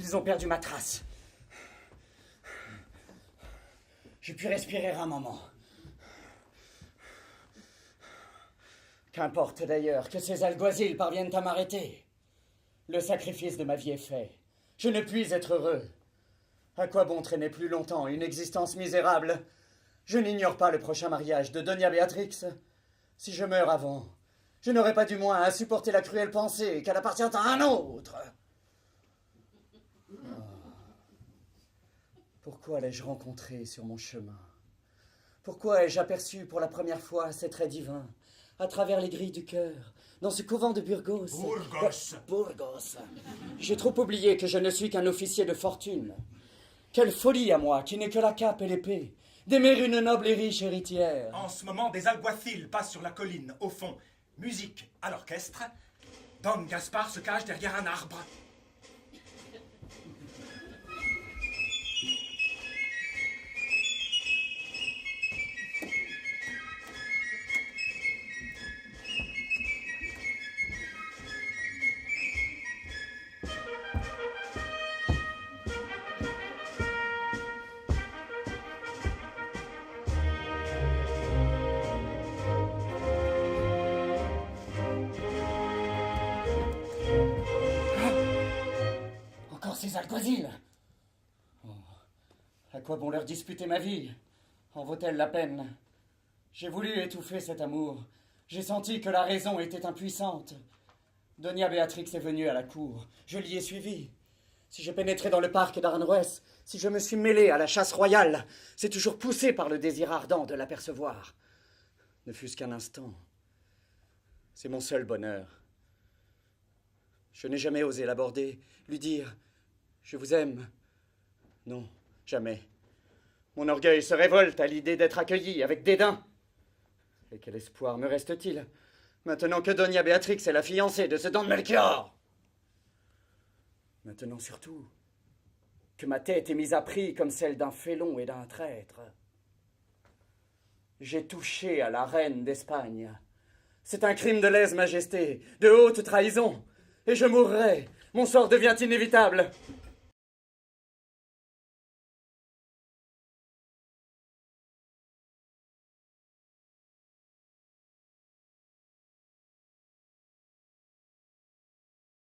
Ils ont perdu ma trace. J'ai pu respirer un moment. Qu'importe d'ailleurs que ces alguazils parviennent à m'arrêter. Le sacrifice de ma vie est fait. Je ne puis être heureux. À quoi bon traîner plus longtemps une existence misérable? Je n'ignore pas le prochain mariage de Doña Béatrix. Si je meurs avant, je n'aurai pas du moins à supporter la cruelle pensée qu'elle appartient à un autre. Pourquoi l'ai-je rencontré sur mon chemin? Pourquoi ai-je aperçu pour la première fois ces traits divins, à travers les grilles du cœur, dans ce couvent de Burgos? Burgos. J'ai trop oublié que je ne suis qu'un officier de fortune. Quelle folie à moi, qui n'ai que la cape et l'épée, d'aimer une noble et riche héritière. En ce moment, des alguacils passent sur la colline, au fond. Musique à l'orchestre. Don Gaspard se cache derrière un arbre. Ces alguazils. Oh, à quoi bon leur disputer ma vie? En vaut-elle la peine? J'ai voulu étouffer cet amour. J'ai senti que la raison était impuissante. Doña Béatrix est venue à la cour. Je l'y ai suivie. Si je pénétrais dans le parc d'Aranjuez, si je me suis mêlé à la chasse royale, c'est toujours poussé par le désir ardent de l'apercevoir. Ne fût-ce qu'un instant. C'est mon seul bonheur. Je n'ai jamais osé l'aborder, lui dire « Je vous aime ». Non, jamais. Mon orgueil se révolte à l'idée d'être accueilli avec dédain. Et quel espoir me reste-t-il, maintenant que Doña Béatrix est la fiancée de ce Don Melchior? Maintenant surtout que ma tête est mise à prix comme celle d'un félon et d'un traître. J'ai touché à la reine d'Espagne. C'est un crime de lèse-majesté, de haute trahison. Et je mourrai. Mon sort devient inévitable.